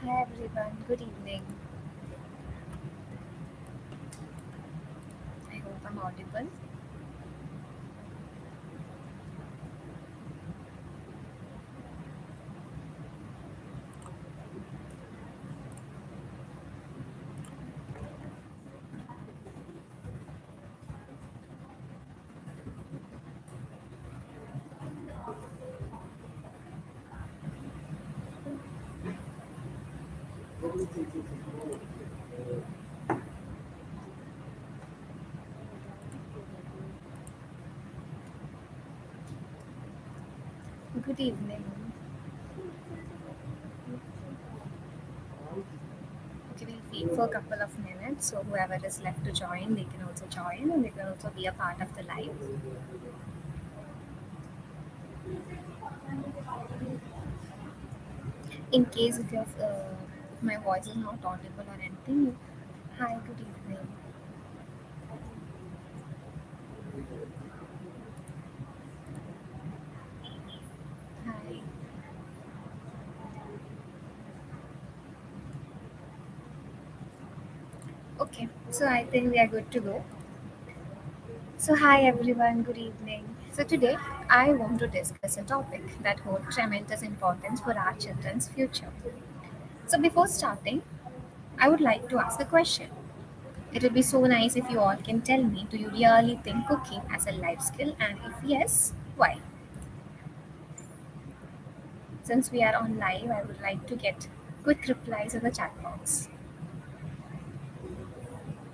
Hi everyone, good evening. I hope I'm audible. Good evening. Okay, we'll wait for a couple of minutes so whoever is left to join, they can also join and they can also be a part of the live. In case if my voice is not audible or anything, hi, good evening. Hi. Okay, so I think we are good to go. So, hi everyone, good evening. So, today I want to discuss a topic that holds tremendous importance for our children's future. So, before starting, I would like to ask a question. It would be so nice if you all can tell me, do you really think cooking as a life skill? And if yes, why? Since we are on live, I would like to get quick replies in the chat box.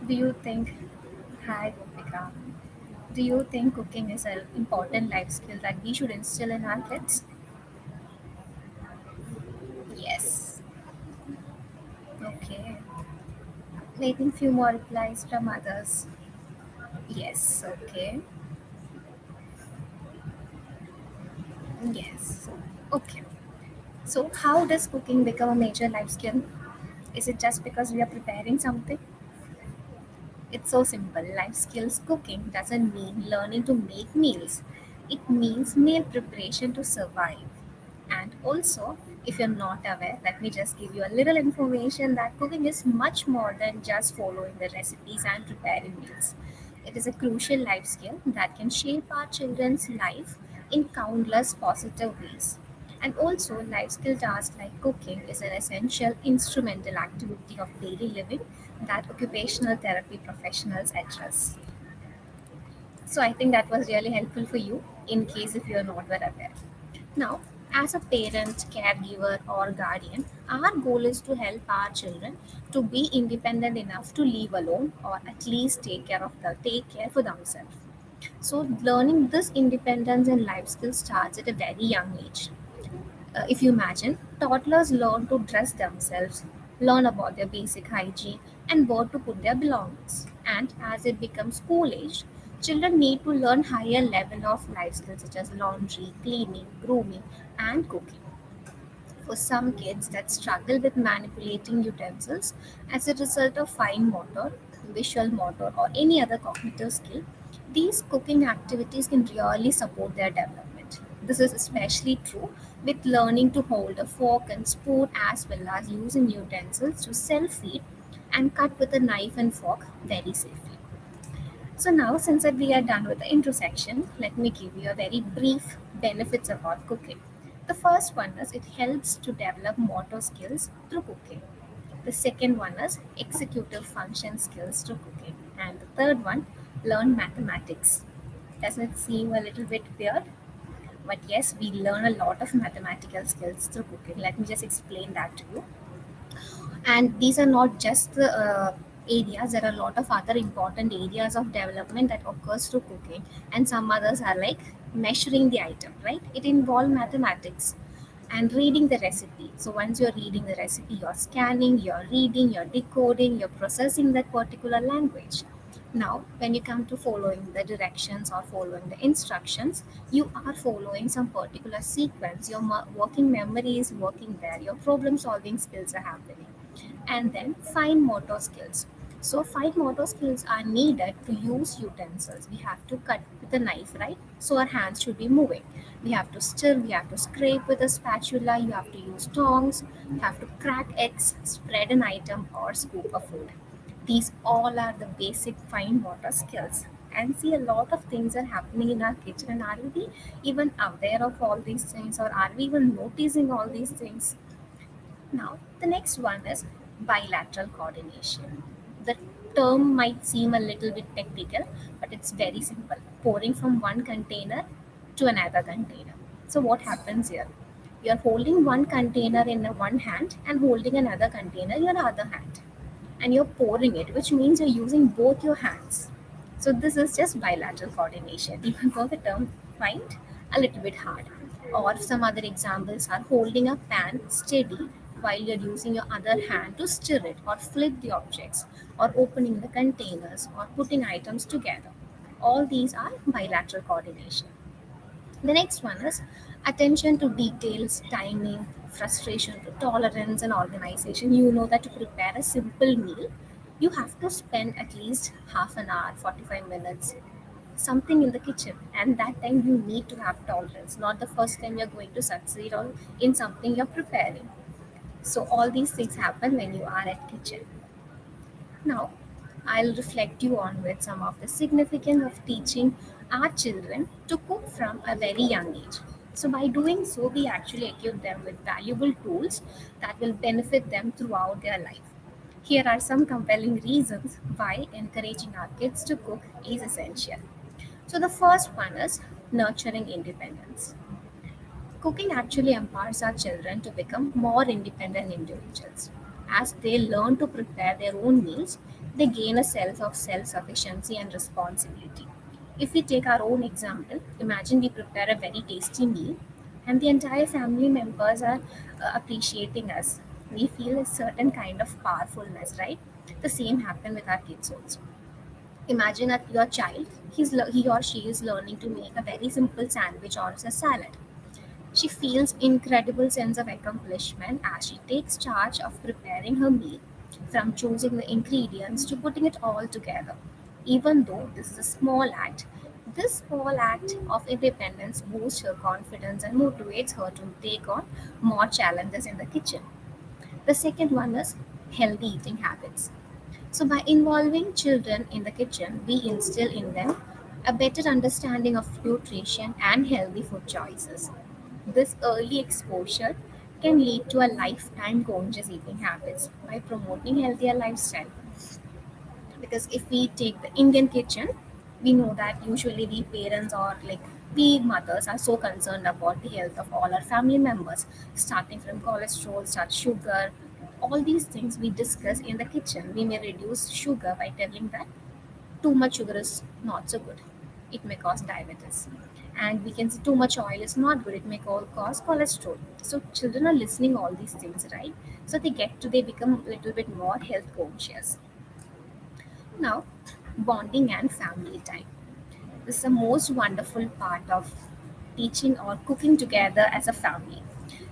Do you think, hi Gopika, do you think cooking is an important life skill that we should instill in our kids? Yes. Okay. Waiting few more replies from others. Yes. Okay. Yes. Okay. So, how does cooking become a major life skill? Is it just because we are preparing something? It's so simple. Life skills cooking doesn't mean learning to make meals, it means meal preparation to survive. And also, if you're not aware, let me just give you a little information that cooking is much more than just following the recipes and preparing meals. It is a crucial life skill that can shape our children's life in countless positive ways. And also, life skill tasks like cooking is an essential instrumental activity of daily living that occupational therapy professionals address. So I think that was really helpful for you in case if you're not were aware. Now, as a parent, caregiver, or guardian, our goal is to help our children to be independent enough to live alone or at least take care for themselves. So learning this independence and life skills starts at a very young age. If you imagine, toddlers learn to dress themselves, learn about their basic hygiene, and where to put their belongings. And as it becomes school age, children need to learn higher level of life skills such as laundry, cleaning, grooming, and cooking. For some kids that struggle with manipulating utensils as a result of fine motor, visual motor, or any other cognitive skill, these cooking activities can really support their development. This is especially true with learning to hold a fork and spoon as well as using utensils to self feed and cut with a knife and fork very safely. So now, since that we are done with the intersection, let me give you a very brief benefits about cooking. The first one is it helps to develop motor skills through cooking. The second one is executive function skills through cooking. And the third one, learn mathematics. Doesn't it seem a little bit weird? But yes, we learn a lot of mathematical skills through cooking. Let me just explain that to you. And these are not just the areas. There are a lot of other important areas of development that occurs through cooking, and some others are like measuring the item, right? It involves mathematics and reading the recipe. So once you're reading the recipe, you're scanning, you're reading, you're decoding, you're processing that particular language. Now, when you come to following the directions or following the instructions, you are following some particular sequence. Your working memory is working there, your problem solving skills are happening. And then fine motor skills. So fine motor skills are needed to use utensils. We have to cut with a knife, right? So our hands should be moving. We have to stir, we have to scrape with a spatula, you have to use tongs, you have to crack eggs, spread an item, or scoop a food. These all are the basic fine motor skills. And see, a lot of things are happening in our kitchen. And are we even aware of all these things, or are we even noticing all these things? Now, the next one is bilateral coordination. The term might seem a little bit technical, but it's very simple. Pouring from one container to another container. So, what happens here? You're holding one container in one hand and holding another container in your other hand, and you're pouring it, which means you're using both your hands. So this is just bilateral coordination, even though the term find a little bit hard. Or some other examples are holding a pan steady while you're using your other hand to stir it or flip the objects or opening the containers or putting items together. All these are bilateral coordination. The next one is attention to details, timing, frustration to tolerance, and organization. You know that to prepare a simple meal, you have to spend at least half an hour, 45 minutes, something in the kitchen. And that time you need to have tolerance, not the first time you're going to succeed or in something you're preparing. So all these things happen when you are at kitchen. Now, I'll reflect you on with some of the significance of teaching our children to cook from a very young age. So, by doing so, we actually equip them with valuable tools that will benefit them throughout their life. Here are some compelling reasons why encouraging our kids to cook is essential. So, the first one is nurturing independence. Cooking actually empowers our children to become more independent individuals. As they learn to prepare their own meals, they gain a sense of self sufficiency and responsibility. If we take our own example, imagine we prepare a very tasty meal and the entire family members are appreciating us. We feel a certain kind of powerfulness, right? The same happen with our kids also. Imagine that your child, he or she is learning to make a very simple sandwich or a salad. She feels incredible sense of accomplishment as she takes charge of preparing her meal, from choosing the ingredients to putting it all together. Even though this is a small act, this small act of independence boosts her confidence and motivates her to take on more challenges in the kitchen. The second one is healthy eating habits. So, by involving children in the kitchen, we instill in them a better understanding of nutrition and healthy food choices. This early exposure can lead to a lifetime conscious eating habits by promoting healthier lifestyle. Because if we take the Indian kitchen, we know that usually we parents or like we mothers are so concerned about the health of all our family members, starting from cholesterol, start sugar, all these things we discuss in the kitchen. We may reduce sugar by telling that too much sugar is not so good. It may cause diabetes. And we can say too much oil is not good. It may cause cholesterol. So children are listening all these things, right? So they become a little bit more health conscious. Now, bonding and family time. This is the most wonderful part of teaching or cooking together as a family.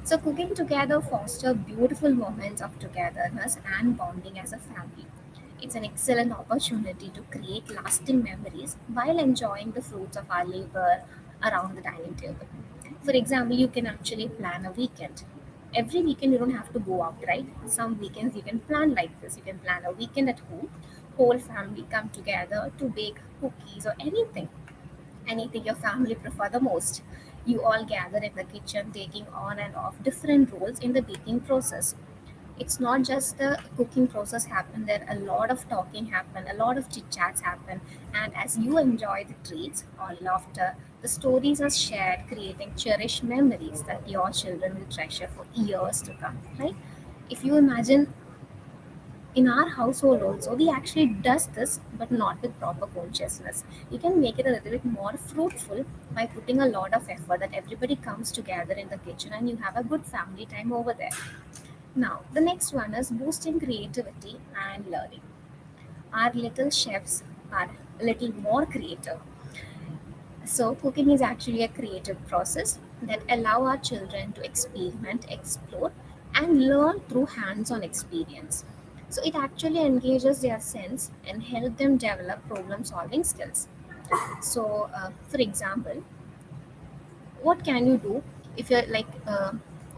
So, cooking together foster beautiful moments of togetherness and bonding as a family. It's an excellent opportunity to create lasting memories while enjoying the fruits of our labor around the dining table. For example, you can actually plan a weekend. Every weekend, you don't have to go out, right? Some weekends you can plan like this. You can plan a weekend at home, whole family come together to bake cookies or anything your family prefer the most. You all gather in the kitchen, taking on and off different roles in the baking process. It's not just the cooking process happen, there a lot of talking happen, a lot of chit chats happen, and as you enjoy the treats or laughter, the stories are shared, creating cherished memories that your children will treasure for years to come, right? If you imagine, in our household also we actually does this, but not with proper consciousness. You can make it a little bit more fruitful by putting a lot of effort that everybody comes together in the kitchen and you have a good family time over there. Now, the next one is boosting creativity and learning. Our little chefs are a little more creative. So, cooking is actually a creative process that allow our children to experiment, explore, and learn through hands-on experience. So, it actually engages their sense and help them develop problem-solving skills. So, for example, What can you do if you're like,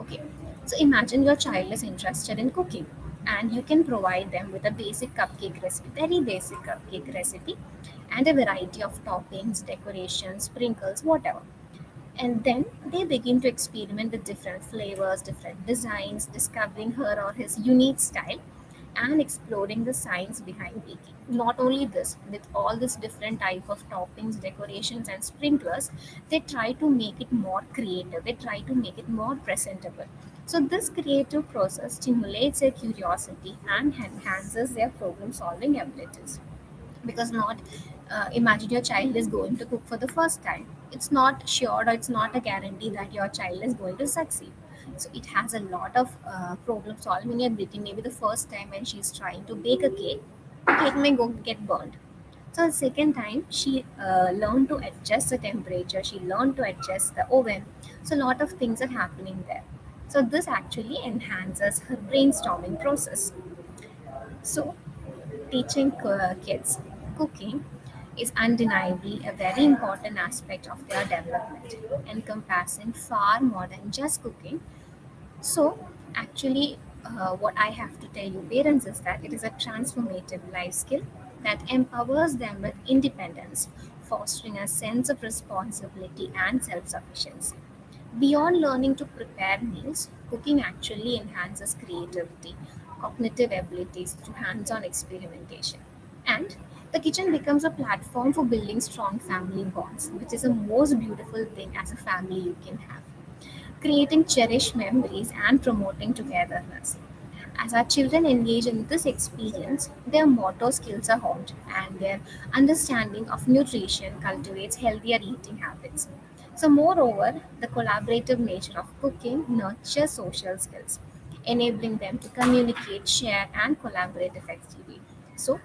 okay, so imagine your child is interested in cooking, and you can provide them with a basic cupcake recipe, very basic cupcake recipe, and a variety of toppings, decorations, sprinkles, whatever. And then they begin to experiment with different flavors, different designs, discovering her or his unique style and exploring the science behind baking. Not only this, with all this different type of toppings, decorations and sprinklers, they try to make it more creative. They try to make it more presentable. So this creative process stimulates their curiosity and enhances their problem solving abilities, because not imagine your child is going to cook for the first time. It's not sure, or it's not a guarantee that your child is going to succeed. So it has a lot of problem solving ability. Maybe the first time when she's trying to bake a cake, the cake may go get burned. So the second time she learned to adjust the temperature, she learned to adjust the oven. So a lot of things are happening there. So this actually enhances her brainstorming process. So teaching kids cooking is undeniably a very important aspect of their development, encompassing far more than just cooking. So, actually, what I have to tell you, parents, is that it is a transformative life skill that empowers them with independence, fostering a sense of responsibility and self sufficiency. Beyond learning to prepare meals, cooking actually enhances creativity, cognitive abilities through hands on experimentation. And the kitchen becomes a platform for building strong family bonds, which is the most beautiful thing as a family you can have, creating cherished memories and promoting togetherness. As our children engage in this experience, their motor skills are honed and their understanding of nutrition cultivates healthier eating habits. So, moreover, the collaborative nature of cooking nurtures social skills, enabling them to communicate, share, and collaborate effectively. So,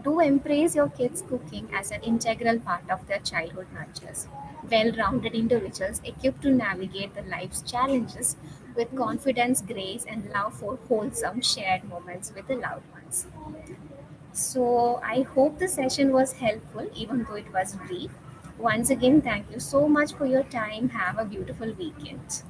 do embrace your kids' cooking as an integral part of their childhood nurtures. Well rounded individuals equipped to navigate the life's challenges with confidence, grace, and love for wholesome shared moments with the loved ones. So, I hope the session was helpful, even though it was brief. Once again, thank you so much for your time. Have a beautiful weekend.